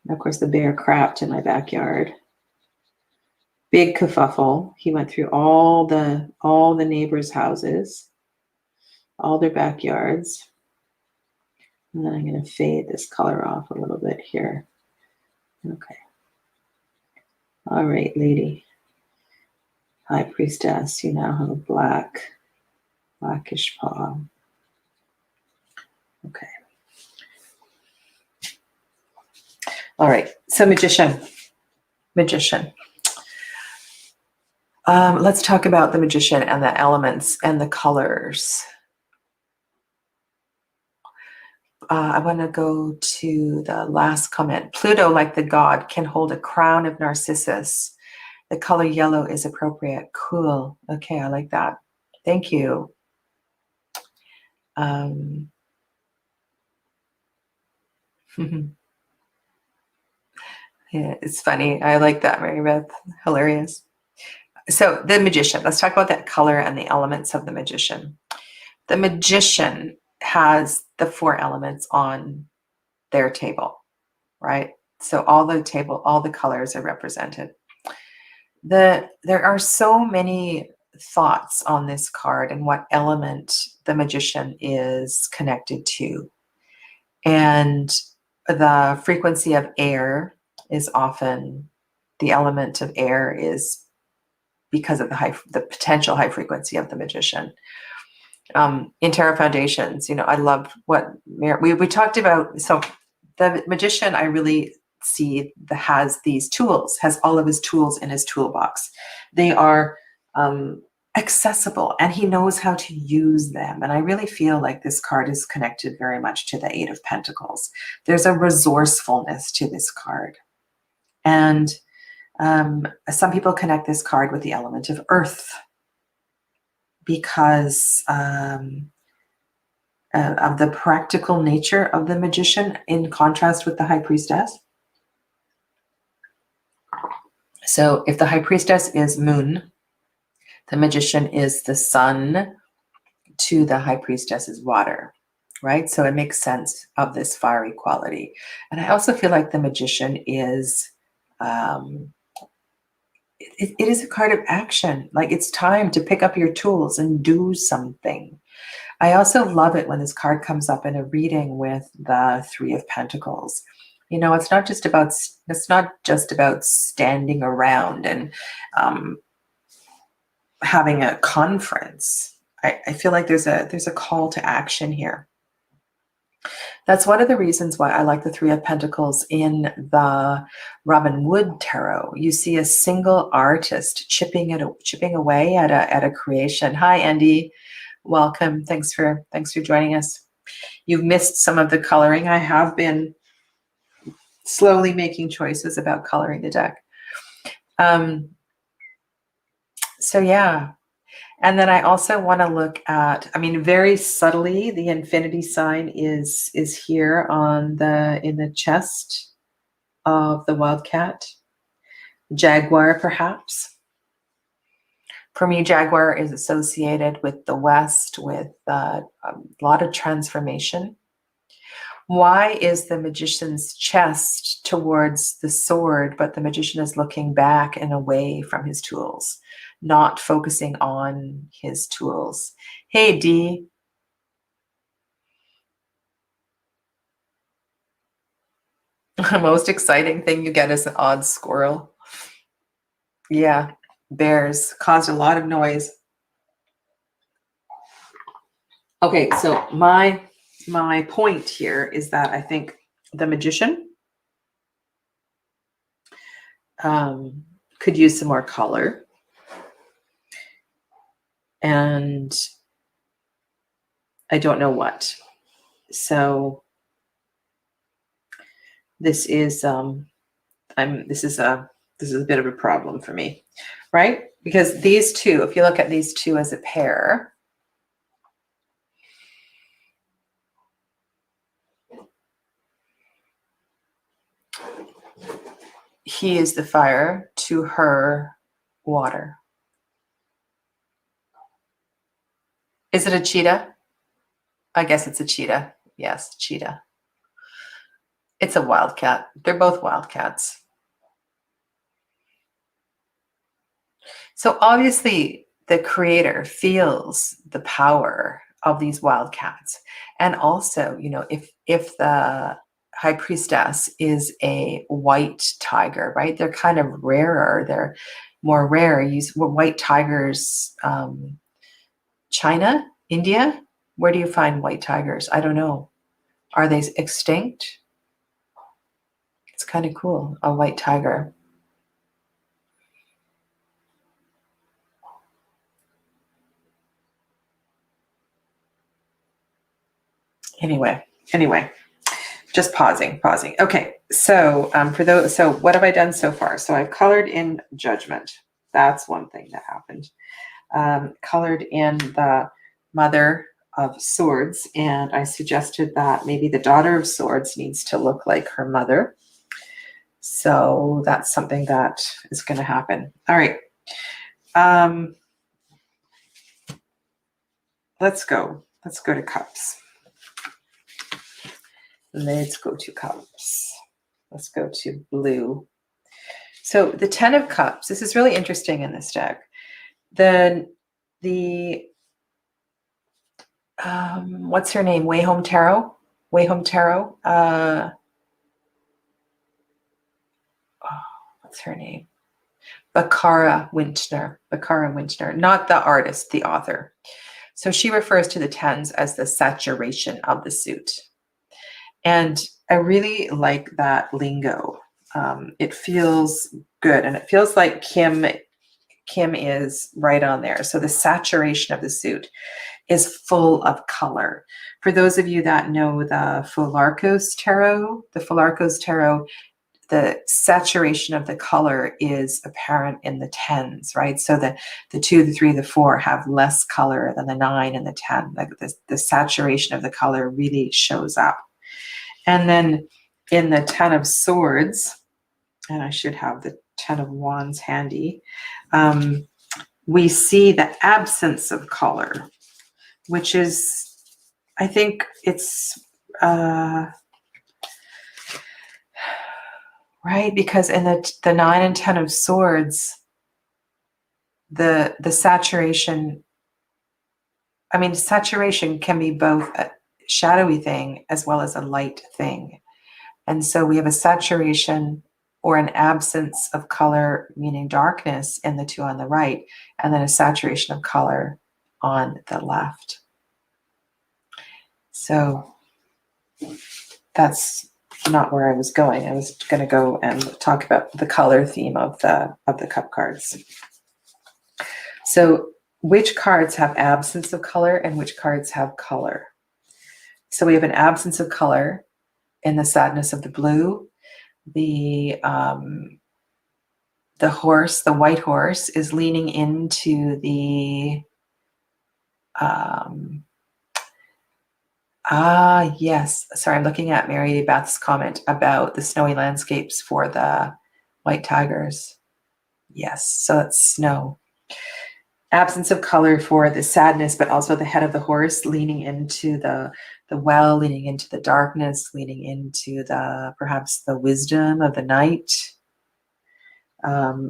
And of course the bear crapped in my backyard. Big kerfuffle. He went through all the neighbors' houses, all their backyards. And then I'm going to fade this color off a little bit here. Okay. All right, lady. High priestess, you now have a blackish paw. Okay. All right, so magician. Let's talk about the magician and the elements and the colors. I want to go to the last comment. Pluto, like the god, can hold a crown of Narcissus. The color yellow is appropriate. Cool. Okay, I like that. Thank you. Yeah, it's funny. I like that, Mary Beth. Hilarious. So the magician. Let's talk about that color and the elements of the magician. The magician has the 4 elements on their table, right? So all the colors are represented. There are so many thoughts on this card and what element the magician is connected to. And the frequency of air is often, the element of air is because of the potential high frequency of the magician. In Tarot Foundations, you know, I love what we talked about. So the magician, I really see has these tools, has all of his tools in his toolbox. They are accessible and he knows how to use them. And I really feel like this card is connected very much to the 8 of Pentacles. There's a resourcefulness to this card. And some people connect this card with the element of earth because of the practical nature of the magician in contrast with the high priestess. So if the high priestess is moon, the magician is the sun to the high priestess's water, right? So it makes sense of this fiery quality. And I also feel like the magician is It is a card of action. Like it's time to pick up your tools and do something. I also love it when this card comes up in a reading with the Three of Pentacles. It's not just about standing around and having a conference. I feel like there's a call to action here. That's one of the reasons why I like the Three of Pentacles in the Robin Wood Tarot. You see a single artist chipping away at a creation. Hi, Andy. Welcome. Thanks for joining us. You've missed some of the coloring. I have been slowly making choices about coloring the deck. So yeah. And then I also want to look at, very subtly, the infinity sign is here in the chest of the wildcat. Jaguar, perhaps. For me, Jaguar is associated with the West, with a lot of transformation. Why is the magician's chest towards the sword, but the magician is looking back and away from his tools, not focusing on his tools? Hey, Dee. The most exciting thing you get is an odd squirrel. Yeah, bears caused a lot of noise. Okay, so my point here is that I think the magician could use some more color. And I don't know what. So this is this is a bit of a problem for me, right? Because these two, if you look at these two as a pair, he is the fire to her water. Is it a cheetah? I guess it's a cheetah. Yes, cheetah. It's a wildcat. They're both wildcats. So obviously the creator feels the power of these wildcats. And also, if the high priestess is a white tiger, right? They're kind of rarer. They're more rare. White tigers, China, India. Where do you find white tigers? I don't know. Are they extinct? It's kind of cool. A white tiger. Anyway, just pausing. Okay, so what have I done so far? So I've colored in Judgment. That's one thing that happened. Colored in the Mother of Swords, and I suggested that maybe the Daughter of Swords needs to look like her mother. So that's something that is going to happen. All right. Let's go to Cups. Let's go to Cups. Let's go to blue. So the 10 of Cups, this is really interesting in this deck. The what's her name? Way Home Tarot. What's her name? Bakara Wintner, not the artist, the author. So she refers to the 10s as the saturation of the suit. And I really like that lingo. It feels good, and it feels like Kim is right on there. So the saturation of the suit is full of color. For those of you that know the Philarkos Tarot, the saturation of the color is apparent in the 10s, right? So the 2, the 3, the 4 have less color than the 9 and the 10. Like the saturation of the color really shows up. And then in the 10 of Swords, and I should have the 10 of Wands handy, we see the absence of color, which is, I think it's, right? Because in the 9 and 10 of swords, the saturation, I mean, saturation can be both a shadowy thing as well as a light thing. And so we have a saturation or an absence of color, meaning darkness, in the 2 on the right, and then a saturation of color on the left. So that's not where I was going. I was going to go and talk about the color theme of the cup cards. So which cards have absence of color and which cards have color? So we have an absence of color in the sadness of the blue. The horse, the white horse, is leaning into the yes. Sorry, I'm looking at Mary Beth's comment about the snowy landscapes for the white tigers. Yes, so it's snow. Absence of color for the sadness, but also the head of the horse leaning into the well, leaning into the darkness, leaning into the perhaps the wisdom of the night.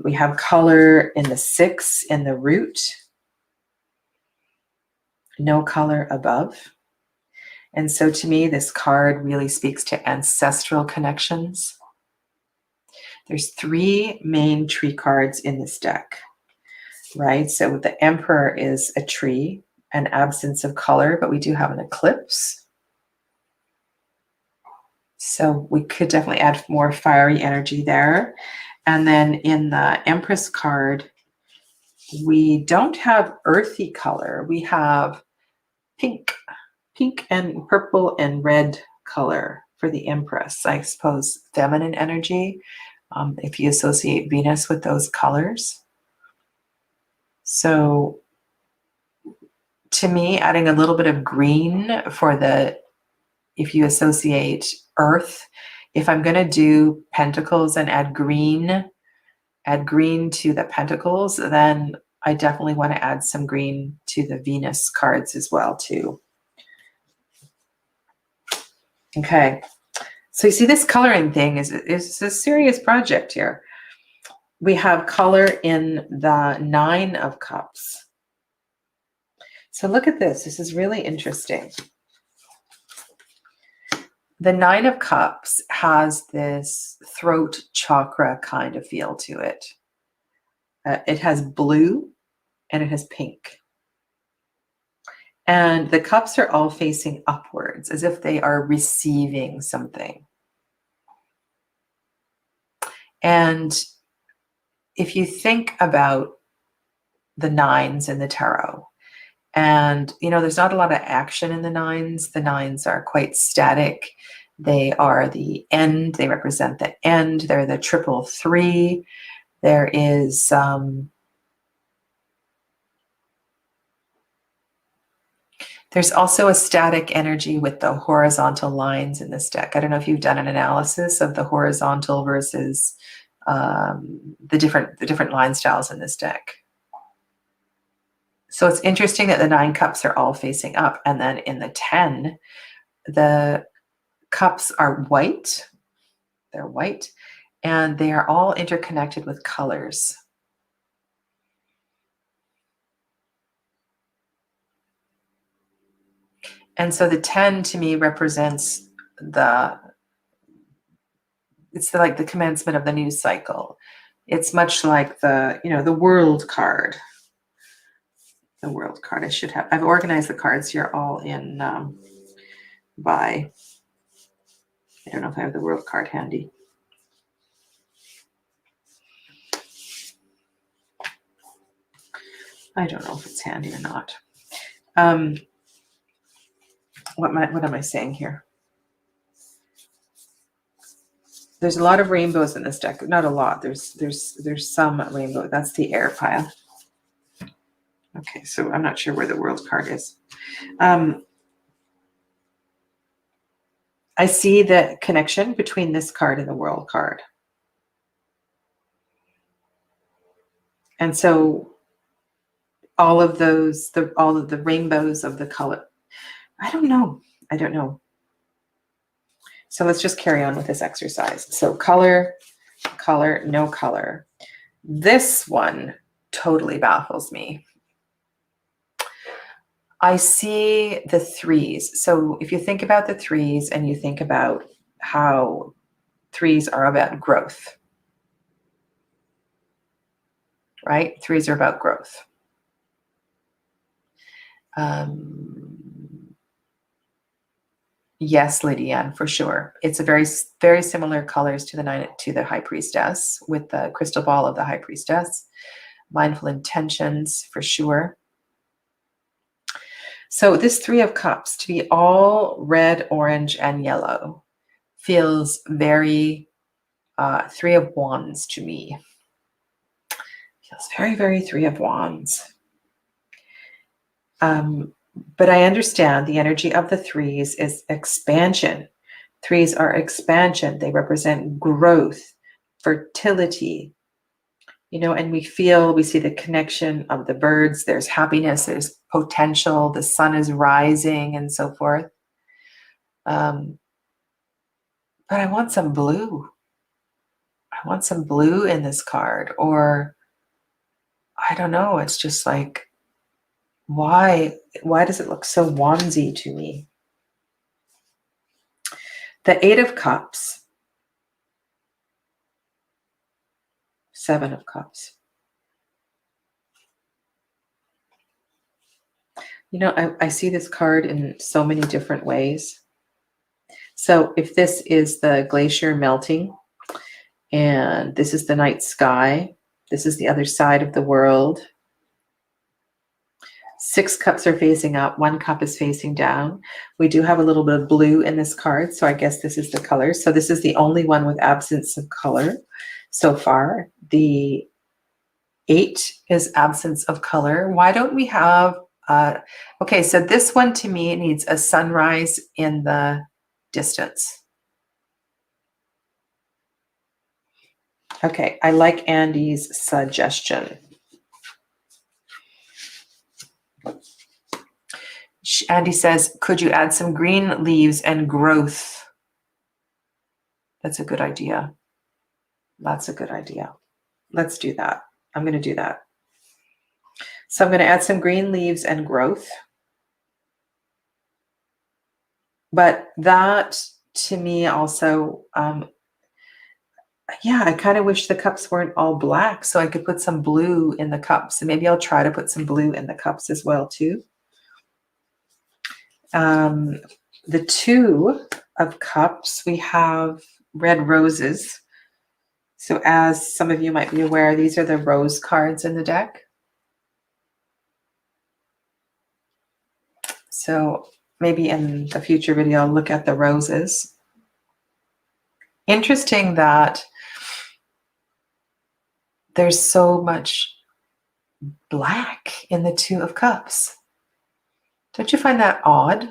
We have color in the 6 in the root. No color above. And so to me, this card really speaks to ancestral connections. There's 3 main tree cards in this deck, right? So the Emperor is a tree, an absence of color, but we do have an eclipse. So we could definitely add more fiery energy there. And then in the Empress card, we don't have earthy color. We have pink and purple and red color for the Empress. I suppose feminine energy, if you associate Venus with those colors. So to me, adding a little bit of green for if you associate Earth, if I'm going to do Pentacles and add green to the Pentacles, then I definitely want to add some green to the Venus cards as well too. Okay, so you see this coloring thing is a serious project here. We have color in the 9 of Cups. So look at this. This is really interesting. The 9 of Cups has this throat chakra kind of feel to it. It has blue and it has pink. And the cups are all facing upwards as if they are receiving something. And if you think about the 9s in the tarot, and there's not a lot of action in the 9s. The 9s are quite static. They are the end. They represent the end. They're the 333. There is there's also a static energy with the horizontal lines in this deck. I don't know if you've done an analysis of the horizontal versus the different line styles in this deck. So it's interesting that the 9 cups are all facing up. And then in the 10, the cups are white. They're white. And they are all interconnected with colors. And so the 10 to me represents like the commencement of the news cycle. It's much like the world card. The world card I've organized the cards here all in by, I don't know if I have the world card handy. I don't know if it's handy or not. What am I saying here? There's a lot of rainbows in this deck. Not a lot. There's some rainbow. That's the air pile. Okay, so I'm not sure where the world card is. I see the connection between this card and the world card. And so all of the rainbows of the color. I don't know. So let's just carry on with this exercise. So color color, no color. This one totally baffles me. I see the threes. So if you think about the threes and you think about how threes are about growth, right? Threes are about growth. Yes, Lydia, for sure. It's a very, very similar colors to the High Priestess, with the crystal ball of the High Priestess. Mindful intentions, for sure. So this Three of Cups, to be all red, orange, and yellow, feels very Three of Wands to me. Feels very, very Three of Wands. But I understand the energy of the threes is expansion. Threes are expansion. They represent growth, fertility, and we see the connection of the birds. There's happiness, there's potential, the sun is rising, and so forth. But I want some blue. I want some blue in this card, or I don't know. It's just like, why does it look so wandsy to me? The Eight of Cups, Seven of Cups. I see this card in so many different ways. So if this is the glacier melting, and this is the night sky, this is the other side of the world. 6 cups are facing up, 1 cup is facing down. We do have a little bit of blue in this card, so I guess this is the color. So this is the only one with absence of color so far. The 8 is absence of color. Why don't we have, okay, so this one to me needs a sunrise in the distance. Okay, I like Andy's suggestion. Andy says, could you add some green leaves and growth? That's a good idea. That's a good idea. Let's do that. I'm going to do that. So I'm going to add some green leaves and growth. But that, to me, also, yeah, I kind of wish the cups weren't all black, so I could put some blue in the cups. And maybe I'll try to put some blue in the cups as well, too. The Two of Cups, we have red roses. So as some of you might be aware, these are the rose cards in the deck. So maybe in the future video, I'll look at the roses. Interesting that there's so much black in the Two of Cups. Don't you find that odd?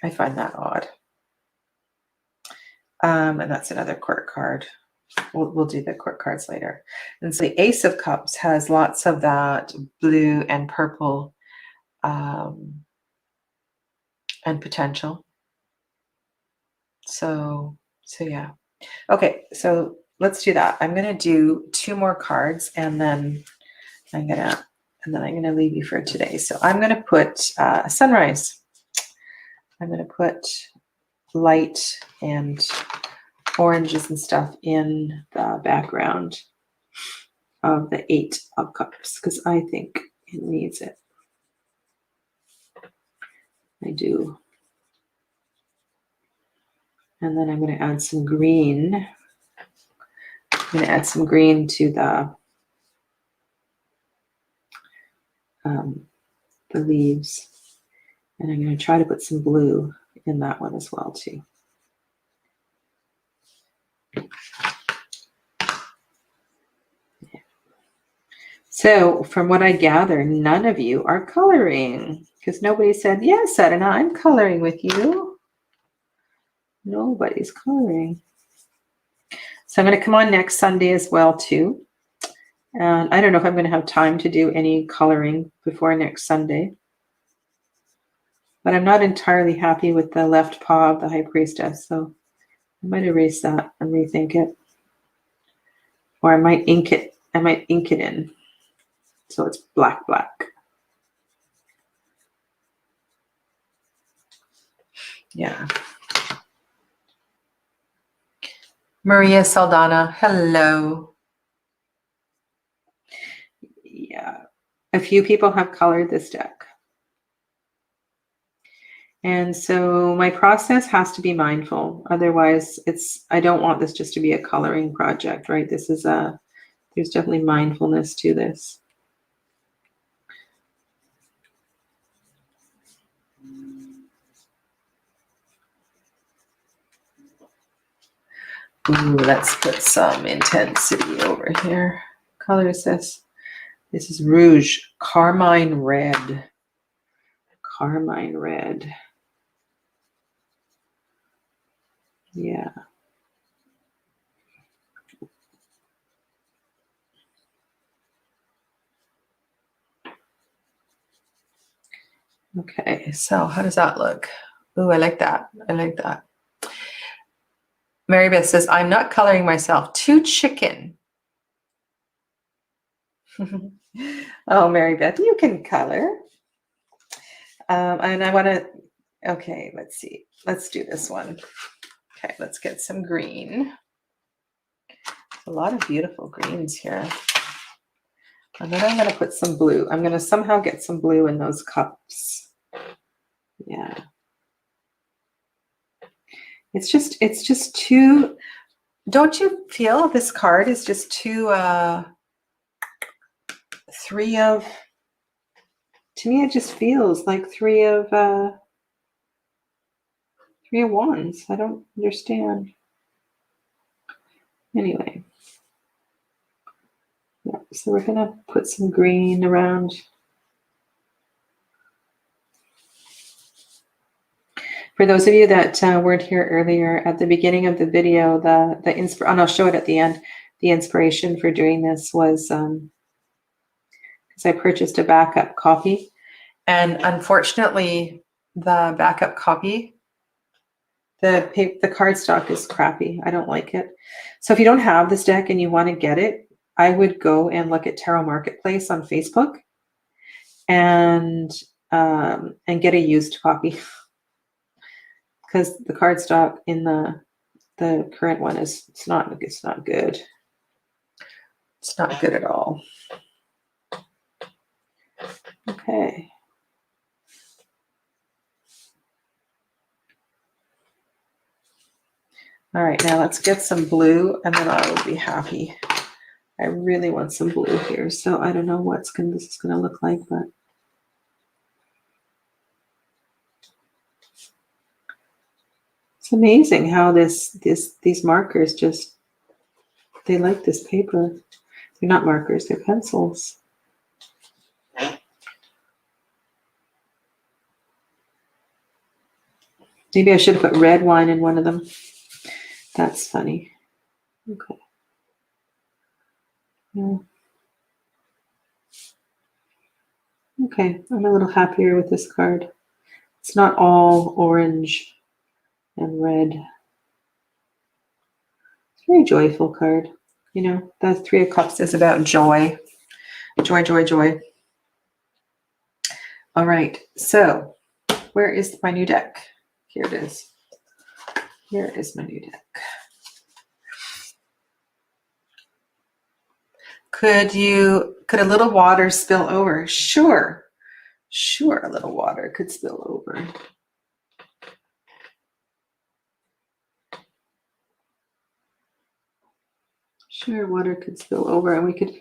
I find that odd. And that's another court card. We'll do the court cards later. And so the Ace of Cups has lots of that blue and purple and potential. So yeah. Okay, so let's do that. I'm gonna do 2 more cards, and then I'm gonna leave you for today. So I'm gonna put sunrise. I'm gonna put light and oranges and stuff in the background of the 8 of Cups because I think it needs it. I do. And then I'm going to add some green. I'm going to add some green to the leaves. And I'm going to try to put some blue in that one as well too. Yeah. So from what I gather, none of you are coloring because nobody said, yes, Sadhana, I'm coloring with you. Nobody's coloring. So I'm going to come on next Sunday as well too. And I don't know if I'm going to have time to do any coloring before next Sunday. But I'm not entirely happy with the left paw of the High Priestess. So I might erase that and rethink it. Or I might ink it. I might ink it in. So it's black, black. Yeah. Maria Saldana, hello. Yeah. A few people have colored this deck. And so my process has to be mindful. Otherwise, I don't want this just to be a coloring project, right? This is there's definitely mindfulness to this. Ooh, let's put some intensity over here. What color is this? This is Rouge, Carmine Red. Carmine Red. Yeah. Okay, so how does that look? Ooh, I like that. I like that. Mary Beth says, I'm not coloring myself. Too chicken. Oh, Mary Beth, you can color. And I want to, okay, let's see. Let's do this one. Okay, let's get some green. A lot of beautiful greens here. And then I'm going to put some blue. I'm going to somehow get some blue in those cups. Yeah. It's just too, don't you feel this card is just too, three of, to me, it just feels like three of wands. I don't understand. Anyway. Yeah, so we're going to put some green around. For those of you that weren't here earlier, at the beginning of the video, and I'll show it at the end, the inspiration for doing this was because I purchased a backup copy. And unfortunately, the backup copy, the cardstock is crappy. I don't like it. So if you don't have this deck and you want to get it, I would go and look at Tarot Marketplace on Facebook and get a used copy. Because the cardstock in the current one it's not good. It's not good at all. Okay. All right, now let's get some blue and then I will be happy. I really want some blue here. So I don't know what this is gonna look like, but it's amazing how these markers just, they like this paper. They're not markers, they're pencils. Maybe I should put red wine in one of them. That's funny. Okay. Yeah. Okay, I'm a little happier with this card. It's not all orange and red. It's a very joyful card. You know, that Three of Cups is about joy. Joy, joy, joy. All right, so where is my new deck? Here it is. Here is my new deck. Could a little water spill over? Sure, a little water could spill over. Sure, water could spill over, and we could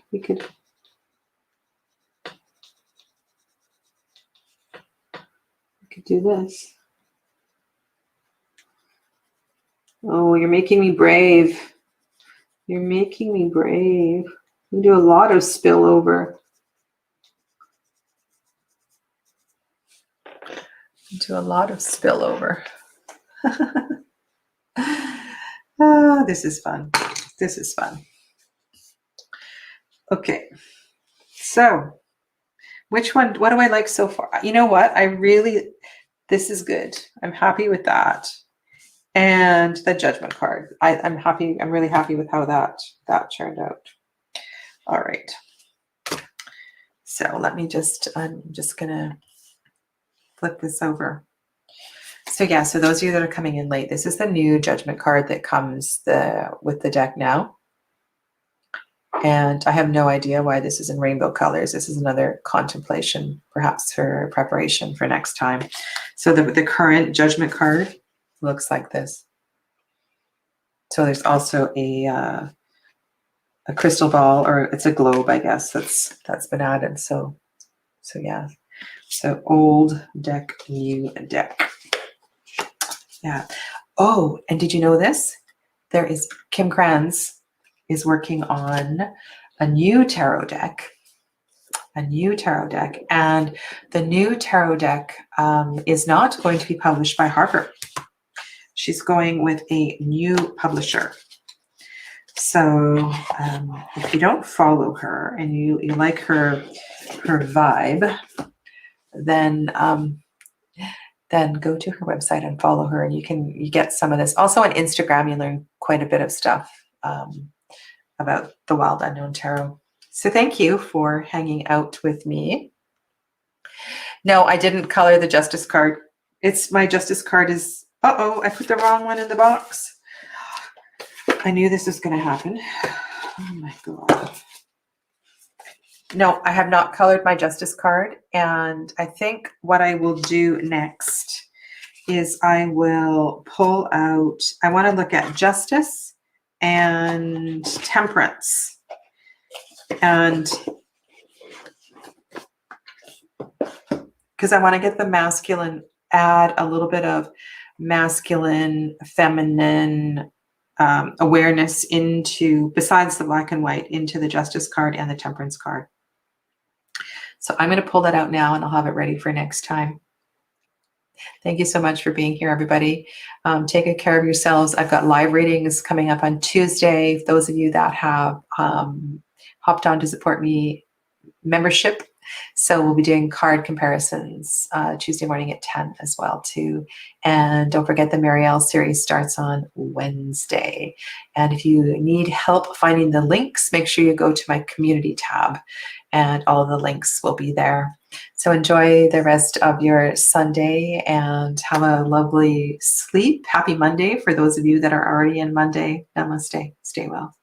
do this. Oh, you're making me brave. You're making me brave. We do a lot of spillover. Do a lot of spillover. This is fun. This is fun. Okay. So, which one? What do I like so far? You know what? This is good. I'm happy with that. and the Judgment card. I'm happy. I'm really happy with how that turned out. All right. So let me I'm just gonna flip this over. So yeah, so those of you that are coming in late, this is the new Judgment card that comes with the deck now. And I have no idea why this is in rainbow colors. This is another contemplation, perhaps for preparation for next time. So the current Judgment card looks like this. So there's also a crystal ball, or it's a globe, I guess, that's been added. So yeah. So old deck, new deck. Yeah. Oh, and did you know this? There is Kim Kranz is working on a new tarot deck. And the new tarot deck is not going to be published by Harper. She's going with a new publisher. So if you don't follow her and you like her vibe, then go to her website and follow her, and you get some of this. Also on Instagram, you learn quite a bit of stuff about the Wild Unknown Tarot. So thank you for hanging out with me. No, I didn't color the Justice card. My Justice card is, I put the wrong one in the box. I knew this was going to happen. Oh my God. No, I have not colored my Justice card. And I think what I will do next is I will pull out, I want to look at Justice and Temperance. And because I want to get the masculine, add a little bit of masculine, feminine awareness into, besides the black and white, into the Justice card and the Temperance card. So I'm going to pull that out now, and I'll have it ready for next time. Thank you so much for being here, everybody. Take good care of yourselves. I've got live readings coming up on Tuesday. Those of you that have hopped on to support me membership. So we'll be doing card comparisons Tuesday morning at 10 as well too. And don't forget the Marielle series starts on Wednesday. And if you need help finding the links, make sure you go to my community tab, and all of the links will be there. So enjoy the rest of your Sunday and have a lovely sleep. Happy Monday for those of you that are already in Monday. Namaste. Stay well.